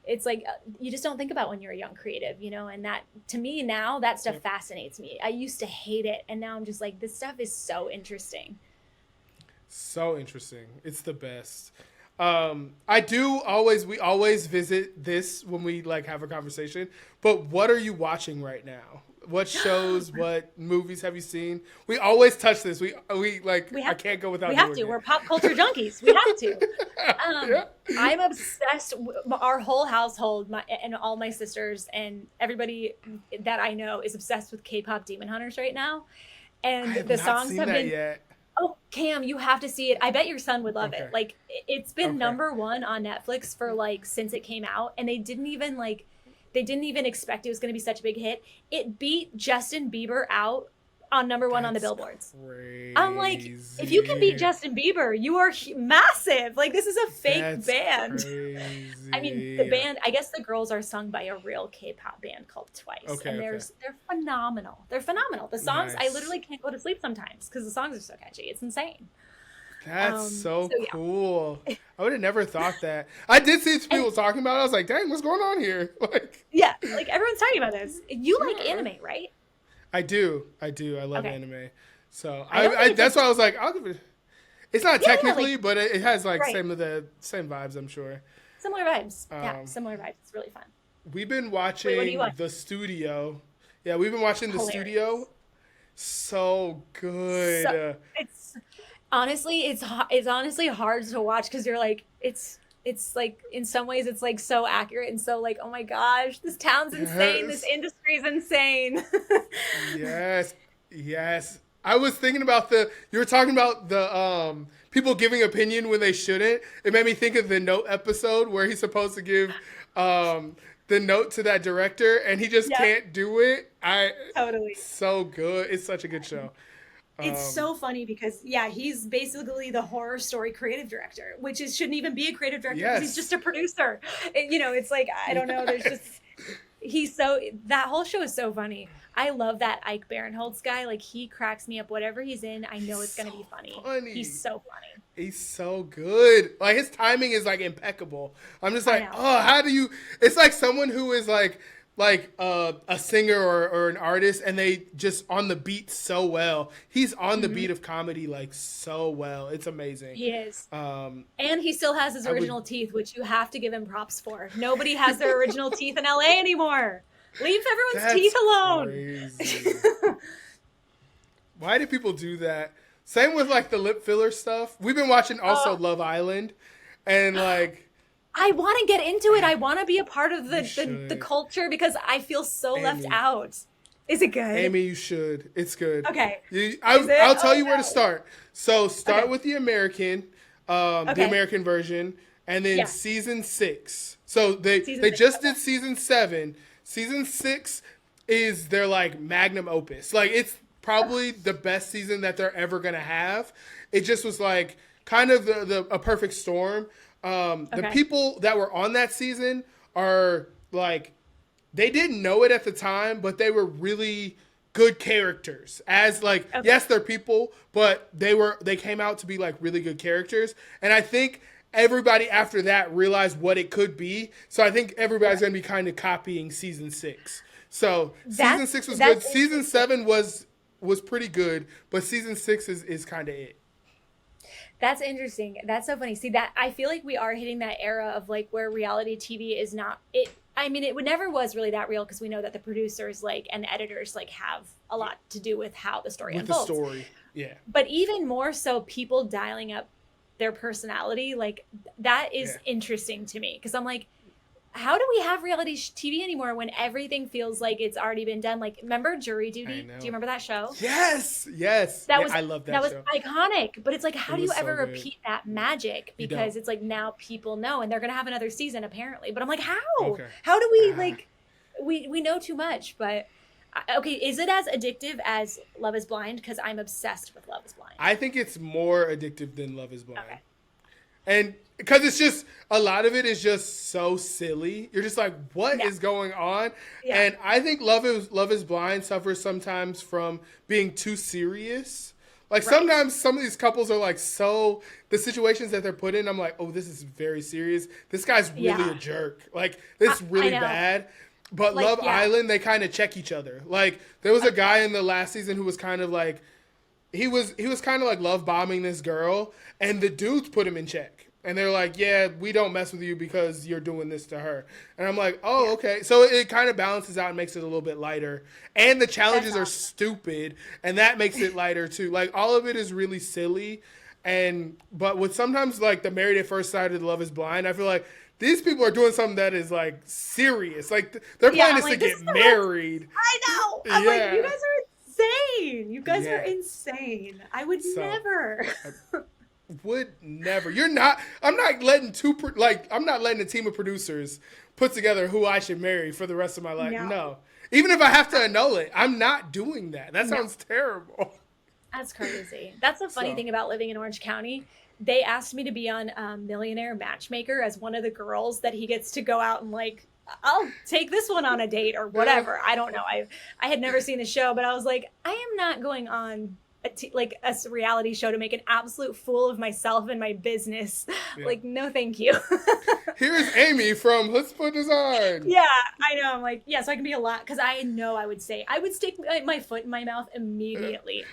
it's like you just don't think about when you're a young creative, you know. And that, to me now, that stuff fascinates me. I used to hate it, and now I'm just like, this stuff is so interesting. So interesting. It's the best. We always visit this when we like have a conversation, but what are you watching right now? What shows, what movies have you seen? We always touch this. We like. We I have can't go without. we have doing to. it. We're pop culture junkies. We have to. Yeah. I'm obsessed. Our whole household, and all my sisters and everybody that I know is obsessed with K-pop Demon Hunters right now. I And have the not songs seen have that been. yet. Oh, Cam, you have to see it. I bet your son would love Okay. it. Like it's been Okay. number one on Netflix for like since it came out, and they didn't even expect it was going to be such a big hit. It beat Justin Bieber out on number one on the That's billboards. crazy. I'm like, if you can beat Justin Bieber, you are massive. Like this is a fake That's band. crazy. I mean, the band. I guess the girls are sung by a real K-pop band called Twice, Okay, and okay. they're phenomenal. They're phenomenal. The songs, I Nice. literally can't go to sleep sometimes because the songs are so catchy. It's insane. That's so so yeah. cool. I would have never thought that. I did see people talking about it. I was like, dang, what's going on here? Like, Yeah, like everyone's talking about this. You like Yeah. anime, right? I do. I love Okay. anime. So I don't think that's why I was like, I'll give it. It's not Yeah, technically, but it has like Right. same vibes, I'm sure. Similar vibes. Yeah, Um, similar vibes. It's really fun. We've been Wait, watching what do you watch? The Studio. Yeah, we've been watching The Hilarious. Studio. So good. It's honestly, it's honestly hard to watch because you're like, it's like in some ways it's like so accurate and so like, oh my gosh, this town's insane. This Yes. industry's insane. Yes, yes. I was thinking about you were talking about the people giving opinion when they shouldn't. It made me think of the Note episode where he's supposed to give the note to that director and he just Yeah. can't do it. Totally. So good. It's such a good show. It's so funny because he's basically the horror story creative director, which shouldn't even be a creative director because he's Yes. just a producer. It's like I don't know. There's just that whole show is so funny. I love that Ike Barinholtz guy. Like he cracks me up. Whatever he's in, I know it's gonna be funny. He's so funny. He's so good. Like his timing is like impeccable. I'm just like, know. oh, how do you? It's like someone who is like a singer or an artist, and they just on the beat so well. He's on the beat of comedy like so well. It's amazing. He is. Um, And he still has his would- original teeth, which you have to give him props for. Nobody has their original teeth in LA anymore. Leave everyone's that's teeth alone. crazy. Why do people do that? Same with like the lip filler stuff. We've been watching also Love Island, and like. I want to get into it. I want to be a part of the should. culture because I feel so left Amy. out. Is it good? Amy, you should. It's good. Okay. I'll Is it? tell Oh, you where to no. start. So start Okay. with the American version, and then Yeah. season 6. So they Season they 6, just okay. did season 7. Season 6 is their like magnum opus. Like it's probably the best season that they're ever gonna have. It just was like kind of a perfect storm. The Okay. people that were on that season are like they didn't know it at the time, but they were really good characters. As like, Okay. yes, they're people, but they came out to be like really good characters. And I think everybody after that realized what it could be. So I think everybody's gonna be kind of copying season 6. So season 6 was good. that's Season 7 was pretty good, but season 6 is kind of it. That's interesting. That's so funny. See that I feel like we are hitting that era of like where reality TV is not it. I mean, it never was really that real because we know that the producers like and editors like have a lot to do with how the story With the unfolds. story. Yeah. But even more so, people dialing up their personality, like that is Yeah. interesting to me because I'm like, how do we have reality TV anymore when everything feels like it's already been done? Like, remember Jury Duty? I know. Do you remember that show? Yes. Yes. That Yeah, was I love that that was show. iconic. But it's like, how It do you was so ever good. repeat that magic? You Because don't. it's like now people know, and they're gonna have another season apparently. But I'm like, how? Okay. How do we Ah. like? We know too much, but. Okay, is it as addictive as Love is Blind? Because I'm obsessed with Love is Blind. I think it's more addictive than Love is Blind. Okay. And because it's just, a lot of it is just so silly. You're just like, what is Yeah. going on? Yeah. And I think Love is Blind suffers sometimes from being too serious. Like Right. sometimes some of these couples are like so, the situations that they're put in, I'm like, oh, this is very serious. This guy's really Yeah. a jerk. Like, this is I really know. bad. But Like, Love yeah. Island, they kind of check each other. Like, there was a guy in the last season who was kind of like, he was kind of like love bombing this girl, and the dudes put him in check. And they're like, yeah, we don't mess with you because you're doing this to her. And I'm like, oh, okay. So it kind of balances out and makes it a little bit lighter. And the challenges are stupid, and that makes it lighter too. Like, all of it is really silly. But with sometimes, like, the Married at First Sight or the Love is Blind, I feel like these people are doing something that is, like, serious. Like, their plan is to get married. I know. I'm like, you guys are insane. You guys are insane. I would never. Would never. I'm not letting a team of producers put together who I should marry for the rest of my life. No. Even if I have to annul it, I'm not doing that. That sounds terrible. That's crazy. That's the funny thing about living in Orange County. They asked me to be on Millionaire Matchmaker as one of the girls that he gets to go out and, like, I'll take this one on a date or whatever. I don't know. I had never seen the show, but I was like, I am not going on a reality show to make an absolute fool of myself and my business. Like, no, thank you. Here's Amy from Hoodzpah Design. Yeah, I know. I'm like, so I can be a lot, because I know I would stick my foot in my mouth immediately.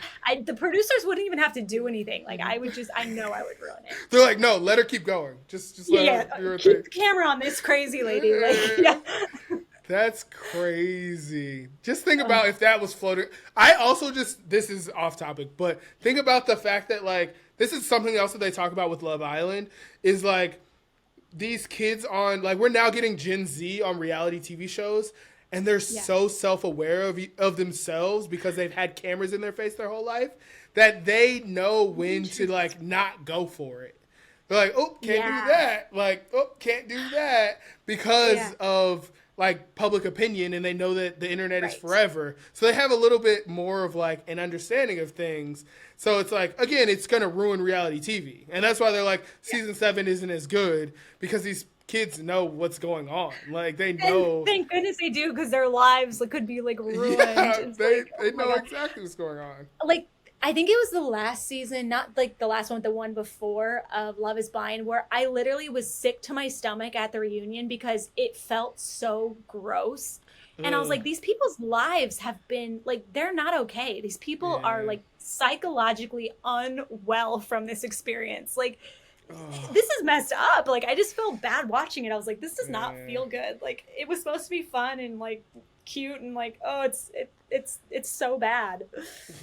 The producers wouldn't even have to do anything. Like, I know I would ruin it. They're like, no, let her keep going. Just let her keep the camera on this crazy lady. Like, That's crazy. Just think about if that was floating. I also this is off topic, but think about the fact that, like, this is something else that they talk about with Love Island, is, like, these kids on, like, we're now getting Gen Z on reality TV shows, and they're so self-aware of themselves because they've had cameras in their face their whole life that they know when to, like, not go for it. They're like, oh, can't do that. Like, oh, can't do that because of, like, public opinion, and they know that the internet is forever. So they have a little bit more of, like, an understanding of things. So it's like, again, it's going to ruin reality TV. And that's why they're like, season 7 isn't as good, because these kids know what's going on. Like, they know. And thank goodness they do, because their lives could be, like, ruined. Yeah, they know exactly what's going on. Like, I think it was the last season, not like the last one, the one before, of Love is Blind, where I literally was sick to my stomach at the reunion because it felt so gross. And I was like, these people's lives have been, like, they're not okay. These people are, like, psychologically unwell from this experience. Like, this is messed up. Like, I just felt bad watching it. I was like, this does not feel good. Like, it was supposed to be fun and, like, cute, and, like, it's so bad.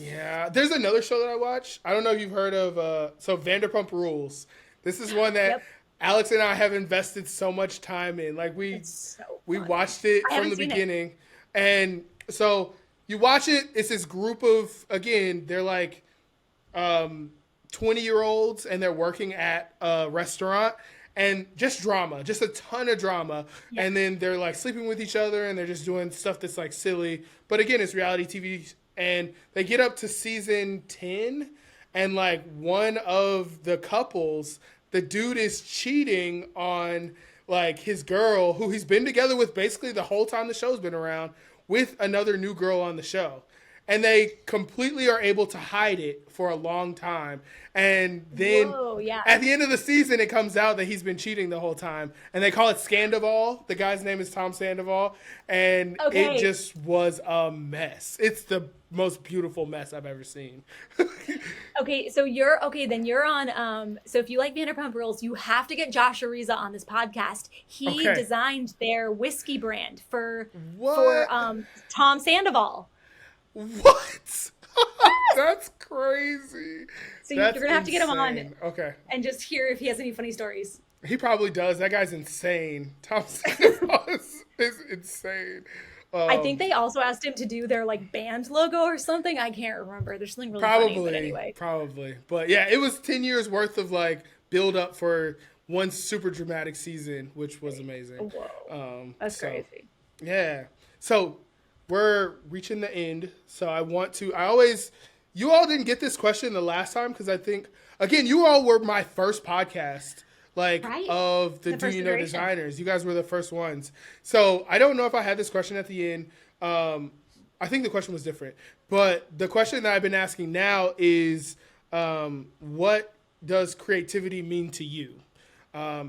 Yeah, there's another show that I watch. I don't know if you've heard of Vanderpump Rules. This is one that Alex and I have invested so much time in. Like, we watched it from the beginning. And so you watch it, it's this group of, again, they're like 20-year-olds, and they're working at a restaurant, and just drama, just a ton of drama. Yeah. And then they're, like, sleeping with each other, and they're just doing stuff that's, like, silly. But again, it's reality TV. And they get up to season 10, and, like, one of the couples, the dude is cheating on, like, his girl, who he's been together with basically the whole time the show's been around, with another new girl on the show. And they completely are able to hide it for a long time. And then at the end of the season, it comes out that he's been cheating the whole time. And they call it Scandival. The guy's name is Tom Sandoval. And it just was a mess. It's the most beautiful mess I've ever seen. So you're on, so if you like Vanderpump Rules, you have to get Josh Ariza on this podcast. He designed their whiskey brand for Tom Sandoval. What? That's crazy. So you're going to have to get him on. Okay. And just hear if he has any funny stories. He probably does. That guy's insane. Tom Sandoval is insane. I think they also asked him to do their, like, band logo or something. I can't remember. There's something really funny, but anyway. Probably. But yeah, it was 10 years worth of, like, build up for one super dramatic season, which was amazing. Whoa. That's crazy. Yeah. So we're reaching the end. So you all didn't get this question the last time, because I think, again, you all were my first podcast. Of the Do You Know Designers. You guys were the first ones. So I don't know if I had this question at the end. I think the question was different. But the question that I've been asking now is, what does creativity mean to you?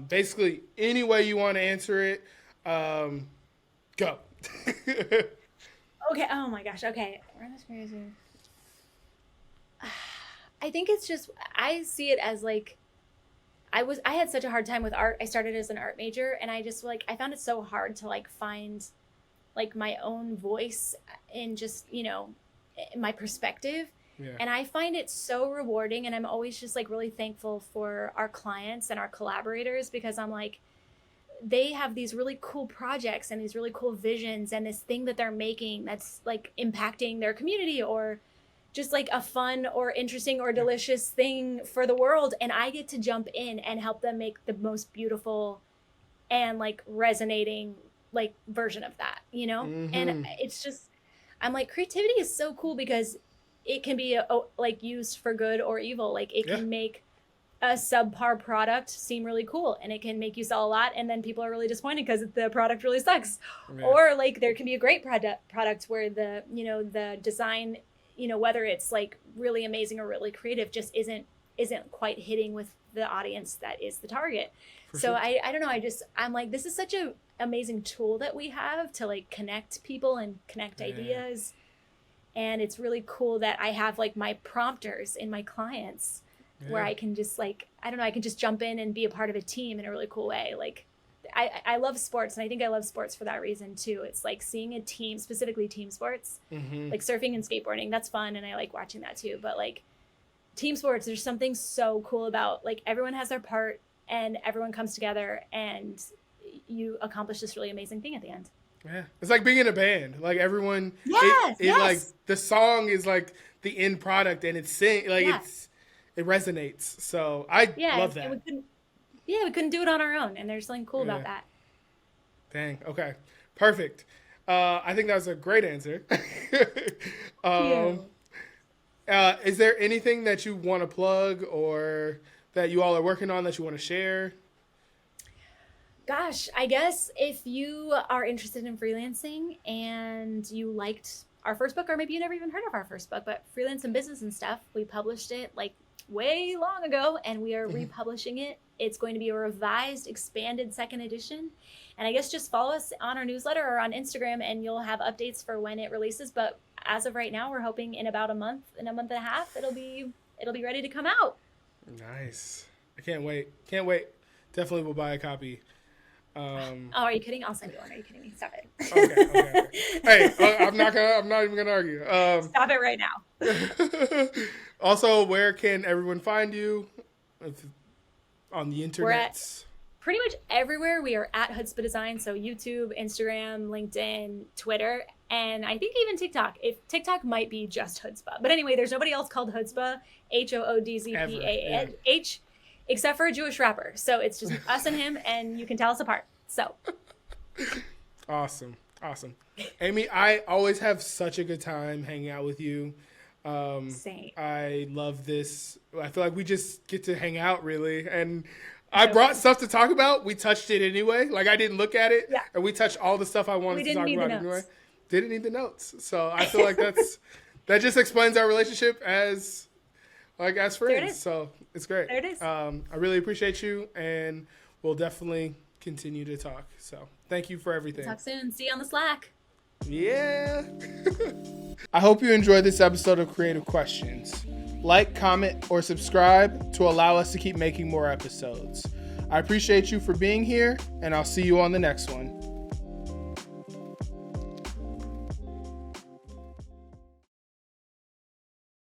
Basically, any way you want to answer it, go. Okay. Oh, my gosh. Okay. That's crazy. I think it's just, I see it as, like, I had such a hard time with art. I started as an art major, and I just like, I found it so hard to like find like my own voice and just, you know, my perspective. Yeah. And I find it so rewarding, and I'm always just like really thankful for our clients and our collaborators, because I'm like, they have these really cool projects and these really cool visions and this thing that they're making that's like impacting their community, or just like a fun or interesting or delicious thing for the world. And I get to jump in and help them make the most beautiful and like resonating like version of that, you know? Mm-hmm. And it's just, I'm like, creativity is so cool because it can be like used for good or evil. Like it can make a subpar product seem really cool, and it can make you sell a lot, and then people are really disappointed because the product really sucks. Yeah. Or like there can be a great product where the, you know, the design, you know, whether it's like really amazing or really creative, just isn't quite hitting with the audience that is the target. For so sure. I don't know, I'm like, this is such a amazing tool that we have to like connect people and connect ideas. And it's really cool that I have like my prompters in my clients where I can just like, I don't know, I can just jump in and be a part of a team in a really cool way. Like I love sports, and I think I love sports for that reason too. It's like seeing a team, specifically team sports, like surfing and skateboarding. That's fun, and I like watching that too. But like team sports, there's something so cool about like everyone has their part and everyone comes together and you accomplish this really amazing thing at the end. Yeah, it's like being in a band. Like everyone, yes. like the song is like the end product, and it's it resonates. So I love that. We couldn't do it on our own, and there's something cool about that. Dang. Okay. Perfect. I think that was a great answer. Is there anything that you want to plug or that you all are working on that you want to share? Gosh, I guess if you are interested in freelancing and you liked our first book, or maybe you never even heard of our first book, but Freelance and Business and Stuff, we published it like way long ago, and we are republishing it. It's going to be a revised, expanded second edition. And I guess just follow us on our newsletter or on Instagram, and you'll have updates for when it releases. But as of right now, we're hoping in about a month and a half, it'll be ready to come out. Nice. I can't wait. Definitely will buy a copy. Are you kidding? I'll send you one. Are you kidding me? Stop it. Okay. Hey, I'm not even gonna argue. Stop it right now. Also, where can everyone find you on the internet? We're at pretty much everywhere. We are at Hoodzpah Design, so YouTube, Instagram, LinkedIn, Twitter, and I think even TikTok. If TikTok might be just Hoodzpah, but anyway, there's nobody else called Hoodzpah, Hoodzpah, except for a Jewish rapper. So it's just us and him, and you can tell us apart. So awesome. Amy, I always have such a good time hanging out with you. Same. I love this. I feel like we just get to hang out, really. And I brought stuff to talk about. We touched it anyway. Like, I didn't look at it. Yeah. And we touched all the stuff I wanted to talk about anyway. Didn't need the notes. So I feel like that just explains our relationship as friends. So it's great. There it is. I really appreciate you, and we'll definitely continue to talk. So thank you for everything. Talk soon. See you on the Slack. Yeah. I hope you enjoyed this episode of Creative Questions. Like, comment, or subscribe to allow us to keep making more episodes. I appreciate you for being here, and I'll see you on the next one.